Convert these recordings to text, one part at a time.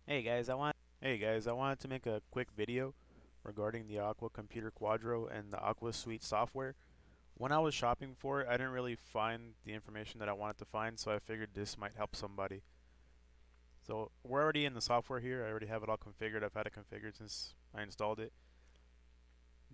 Hey guys, I wanted to make a quick video regarding the AquaComputer Quadro and the Aquasuite software. When I was shopping for it, I didn't really find the information that I wanted to find, so I figured this might help somebody. So we're already in the software here. I already have it all configured. I've had it configured since I installed it.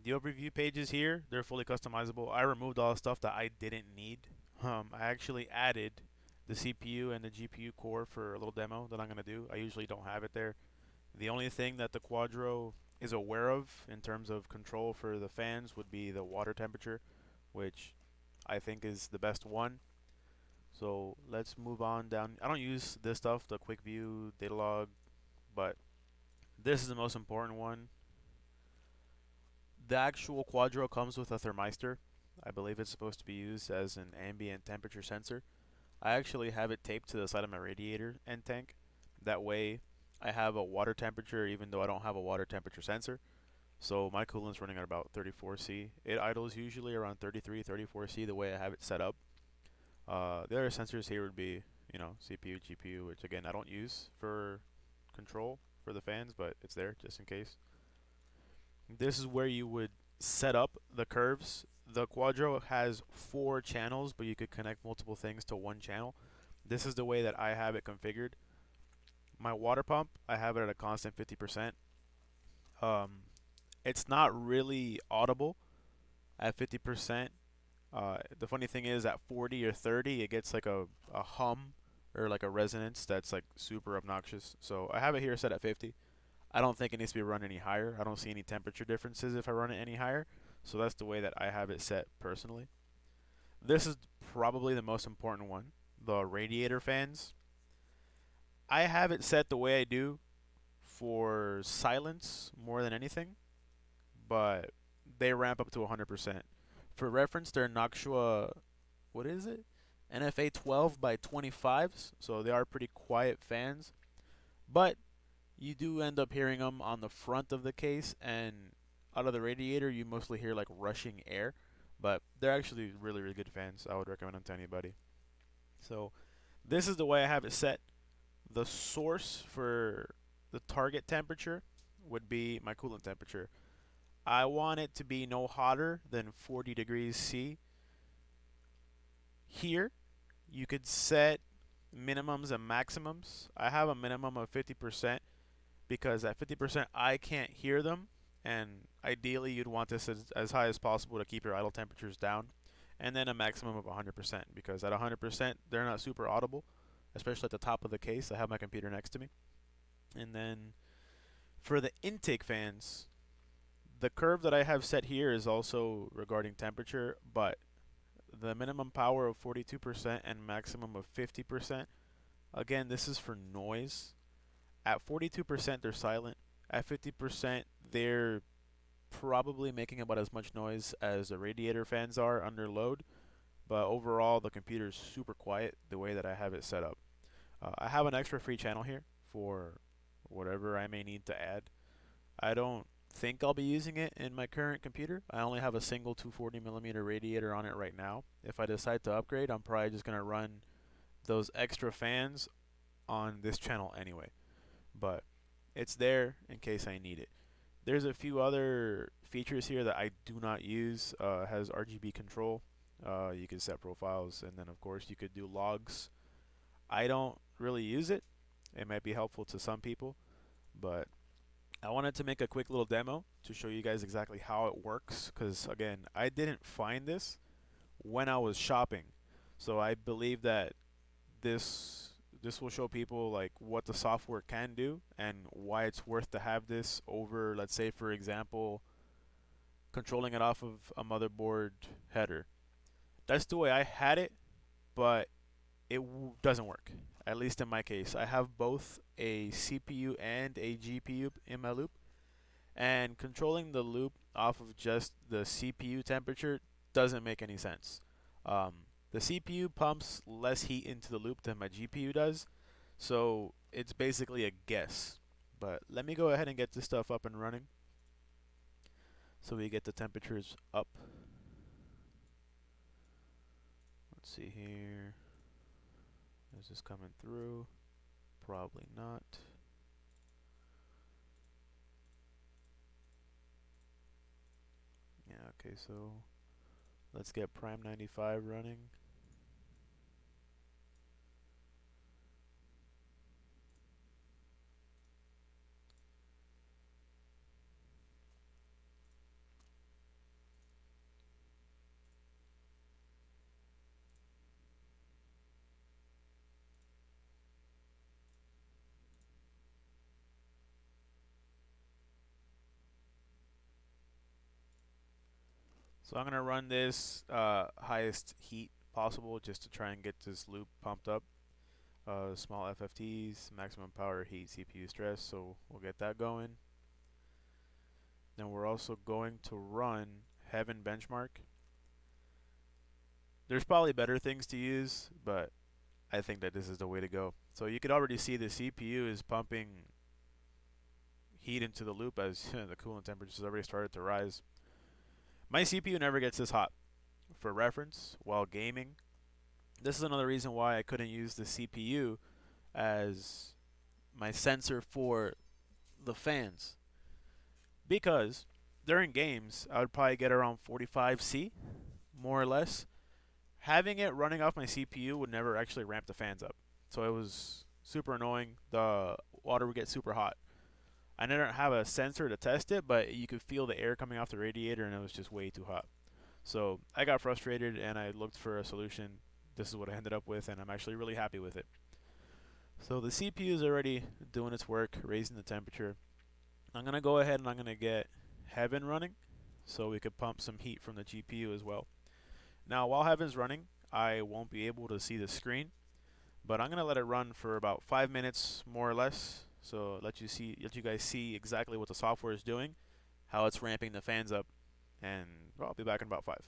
The overview pages here, they're fully customizable. I removed all the stuff that I didn't need. I actually added the CPU and the GPU core for a little demo that I'm going to do. I usually don't have it there. The only thing that the Quadro is aware of in terms of control for the fans would be the water temperature, which I think is the best one. So let's move on down. I don't use this stuff, the quick view, data log, but this is the most important one. The actual Quadro comes with a thermistor. I believe it's supposed to be used as an ambient temperature sensor. I actually have it taped to the side of my radiator end tank. That way I have a water temperature even though I don't have a water temperature sensor. So my coolant's running at about 34C. It idles usually around 33, 34C the way I have it set up. The other sensors here would be, CPU, GPU, which again I don't use for control for the fans, but it's there just in case. This is where you would set up the curves. The Quadro has 4 channels, but you could connect multiple things to one channel. This is the way that I have it configured. My water pump, I have it at a constant 50%. Um, it's not really audible at 50%. The funny thing is, at 40 or 30, it gets like a hum or like a resonance that's like super obnoxious. So I have it here set at 50. I don't think it needs to be run any higher. I don't see any temperature differences if I run it any higher. So that's the way that I have it set personally. This is probably the most important one, the radiator fans. I have it set the way I do for silence more than anything, but they ramp up to 100%. For reference, they're Noxua, what is it? NFA 12 by 25s, so they are pretty quiet fans. But you do end up hearing them on the front of the case, and out of the radiator, you mostly hear like rushing air. But they're actually really, really good fans. I would recommend them to anybody. So this is the way I have it set. The source for the target temperature would be my coolant temperature. I want it to be no hotter than 40 degrees C. Here, you could set minimums and maximums. I have a minimum of 50% because at 50% I can't hear them, and ideally you'd want this as high as possible to keep your idle temperatures down, and then a maximum of 100% because at 100% they're not super audible, especially at the top of the case. I have my computer next to me. And then for the intake fans, the curve that I have set here is also regarding temperature, but the minimum power of 42% and maximum of 50%. Again, this is for noise. At 42%, they're silent. At 50%, they're probably making about as much noise as the radiator fans are under load. But overall, the computer is super quiet the way that I have it set up. I have an extra free channel here for whatever I may need to add. I don't think I'll be using it in my current computer. I only have a single 240mm radiator on it right now. If I decide to upgrade, I'm probably just going to run those extra fans on this channel anyway. But it's there in case I need it. There's a few other features here that I do not use. Has RGB control. You can set profiles, and then of course you could do logs. I don't really use it. It might be helpful to some people, but I wanted to make a quick little demo to show you guys exactly how it works. Because again, I didn't find this when I was shopping, so I believe that this will show people like what the software can do and why it's worth to have this over, let's say for example, controlling it off of a motherboard header. That's the way I had it, but doesn't work. At least in my case, I have both a CPU and a GPU in my loop, and controlling the loop off of just the CPU temperature doesn't make any sense. The CPU pumps less heat into the loop than my GPU does, so it's basically a guess. But let me go ahead and get this stuff up and running so we get the temperatures up. Let's see here. Is this coming through? Probably not. Okay, so let's get Prime 95 running. So I'm gonna run this highest heat possible just to try and get this loop pumped up. Small FFTs, maximum power heat CPU stress, so we'll get that going. Then we're also going to run Heaven Benchmark. There's probably better things to use, but I think that this is the way to go. So you could already see the CPU is pumping heat into the loop as the coolant temperature has already started to rise. My CPU never gets this hot. For reference, while gaming, this is another reason why I couldn't use the CPU as my sensor for the fans. Because during games, I would probably get around 45°C, more or less. Having it running off my CPU would never actually ramp the fans up. So it was super annoying. The water would get super hot. I didn't have a sensor to test it, but you could feel the air coming off the radiator and it was just way too hot. So I got frustrated and I looked for a solution. This is what I ended up with, and I'm actually really happy with it. So the CPU is already doing its work, raising the temperature. I'm going to go ahead and I'm going to get Heaven running so we could pump some heat from the GPU as well. Now, while Heaven's running, I won't be able to see the screen, but I'm going to let it run for about 5 minutes more or less. So let you guys see exactly what the software is doing, how it's ramping the fans up, and well, I'll be back in about 5.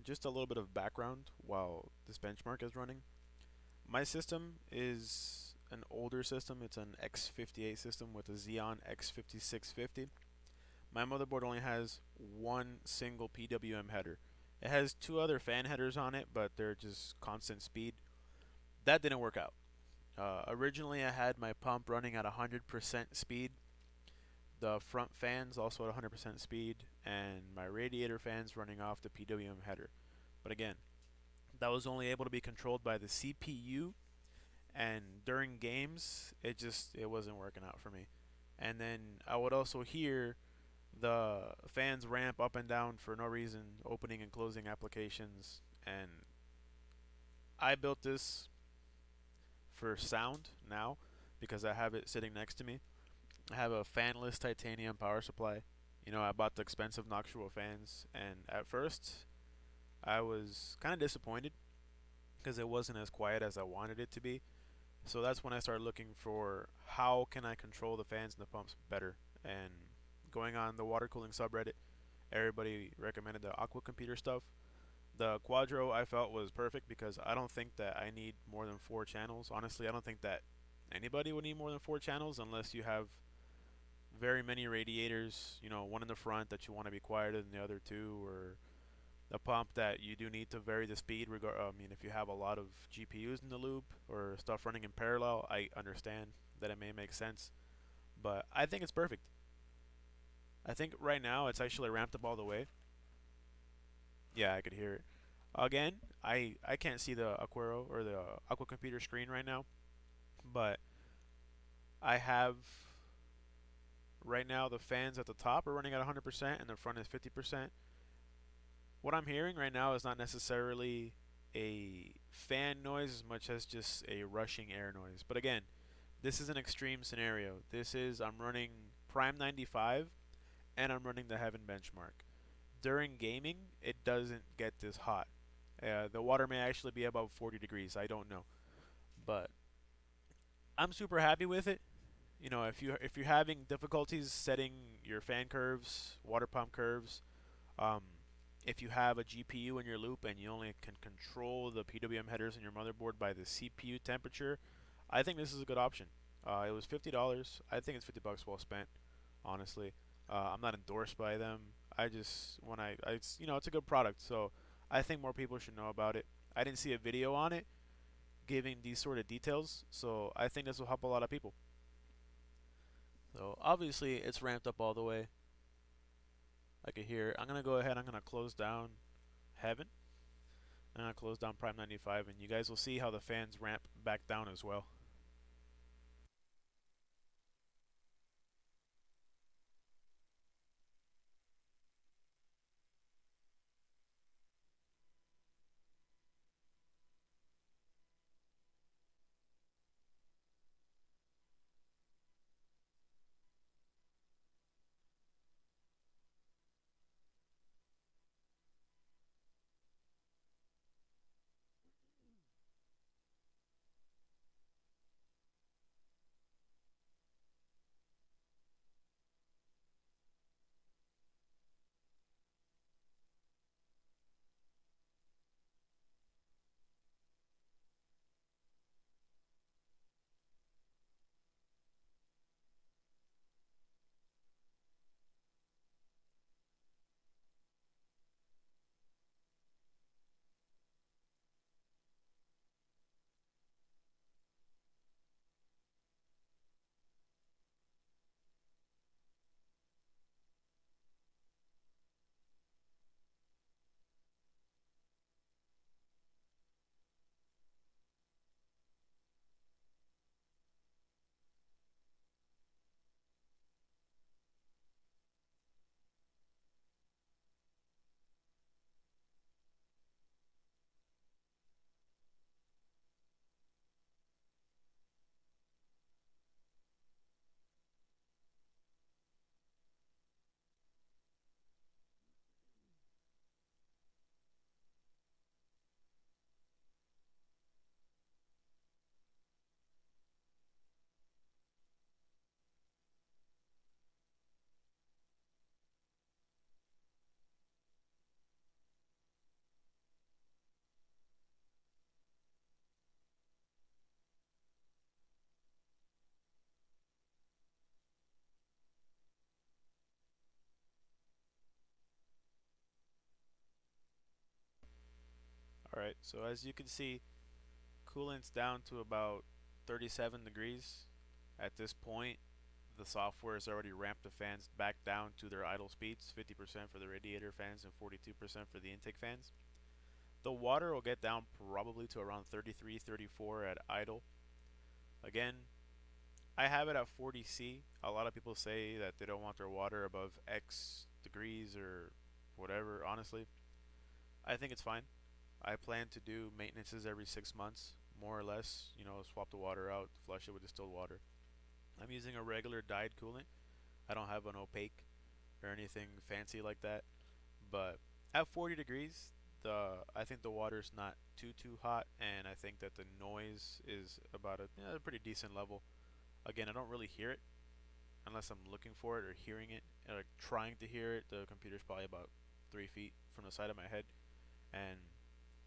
Just a little bit of background while this benchmark is running. My system is an older system. It's an X58 system with a Xeon X5650. My motherboard only has one single PWM header. It has two other fan headers on it, but they're just constant speed. That didn't work out. Originally, I had my pump running at 100% speed, the front fans also at 100% speed, and my radiator fans running off the PWM header. But again, that was only able to be controlled by the CPU, and during games, it wasn't working out for me. And then I would also hear the fans ramp up and down for no reason, opening and closing applications. And I built this for sound now because I have it sitting next to me. I have a fanless titanium power supply. You know, I bought the expensive Noctual fans, and at first I was kind of disappointed because it wasn't as quiet as I wanted it to be. So that's when I started looking for how can I control the fans and the pumps better. And going on the water cooling subreddit, everybody recommended the AquaComputer stuff. The Quadro I felt was perfect because I don't think that I need more than 4 channels. Honestly, I don't think that anybody would need more than 4 channels unless you have very many radiators, you know, one in the front that you want to be quieter than the other two, or the pump that you do need to vary the speed. I mean, if you have a lot of GPUs in the loop or stuff running in parallel, I understand that it may make sense, but I think it's perfect. I think right now it's actually ramped up all the way. Yeah, I could hear it. Again, I can't see the Aquaro or the Aqua Computer screen right now, but I have right now the fans at the top are running at 100% and the front is 50%. What I'm hearing right now is not necessarily a fan noise as much as just a rushing air noise. But again, this is an extreme scenario. I'm running Prime 95 and I'm running the Heaven benchmark. During gaming, it doesn't get this hot. The water may actually be above 40 degrees. I don't know, but I'm super happy with it. You know, if you're having difficulties setting your fan curves, water pump curves, um, if you have a GPU in your loop and you only can control the PWM headers in your motherboard by the CPU temperature, I think this is a good option. It was $50. I think it's $50 well spent, honestly. I'm not endorsed by them. I just when I it's, you know, it's a good product, so I think more people should know about it. I didn't see a video on it giving these sort of details, so I think this will help a lot of people. So obviously it's ramped up all the way. I can hear it. I'm gonna go ahead. I'm gonna close down Heaven. I'm gonna close down Prime 95, and you guys will see how the fans ramp back down as well. All right. So as you can see, coolant's down to about 37 degrees. At this point, the software has already ramped the fans back down to their idle speeds, 50% for the radiator fans and 42% for the intake fans. The water will get down probably to around 33, 34 at idle. Again, I have it at 40C. A lot of people say that they don't want their water above X degrees or whatever. Honestly, I think it's fine. I plan to do maintenances every 6 months, more or less. You know, swap the water out, flush it with distilled water. I'm using a regular dyed coolant. I don't have an opaque or anything fancy like that. But at 40 degrees, I think the water's not too hot, and I think that the noise is about a pretty decent level. Again, I don't really hear it unless I'm looking for it or hearing it, or like trying to hear it. The computer's probably about 3 feet from the side of my head, and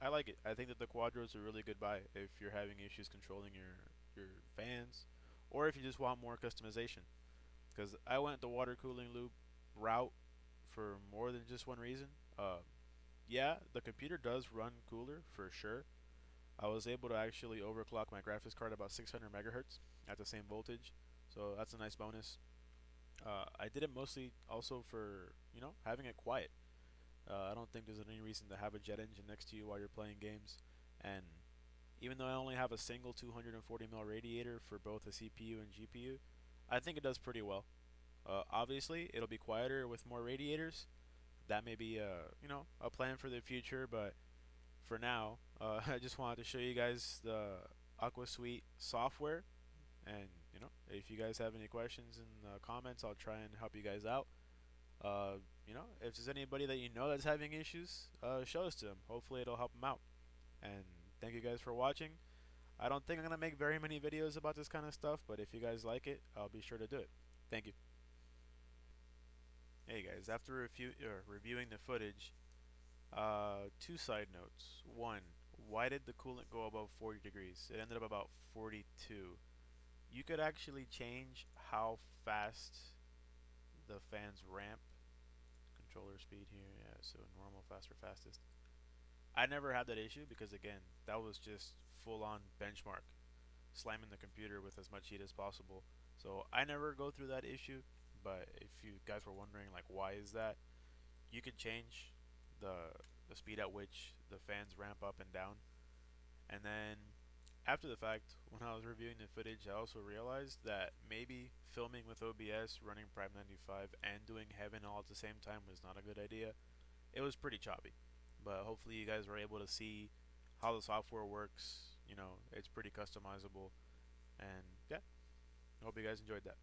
I like it. I think that the Quadro is a really good buy if you're having issues controlling your fans, or if you just want more customization. Because I went the water cooling loop route for more than just one reason. Yeah, the computer does run cooler for sure. I was able to actually overclock my graphics card about 600 megahertz at the same voltage, so that's a nice bonus. I did it mostly also for having it quiet. I don't think there's any reason to have a jet engine next to you while you're playing games. And even though I only have a single 240 mil radiator for both the CPU and GPU, I think it does pretty well. Obviously, it'll be quieter with more radiators. That may be a plan for the future, but for now, I just wanted to show you guys the AquaSuite software. And if you guys have any questions in the comments, I'll try and help you guys out. Uh, if there's anybody that you know that's having issues, show us to them. Hopefully, it'll help them out. And thank you guys for watching. I don't think I'm gonna make very many videos about this kind of stuff, but if you guys like it, I'll be sure to do it. Thank you. Hey guys, after reviewing the footage, two side notes. One, why did the coolant go above 40 degrees? It ended up about 42. You could actually change how fast the fans ramp. Controller speed here, yeah, so normal, faster, fastest. I never had that issue because again, that was just full on benchmark, slamming the computer with as much heat as possible. So I never go through that issue, but if you guys were wondering like why is that, you could change the the speed at which the fans ramp up and down. And then after the fact, when I was reviewing the footage, I also realized that maybe filming with OBS, running Prime 95, and doing Heaven all at the same time was not a good idea. It was pretty choppy, but hopefully you guys were able to see how the software works. It's pretty customizable, and yeah, I hope you guys enjoyed that.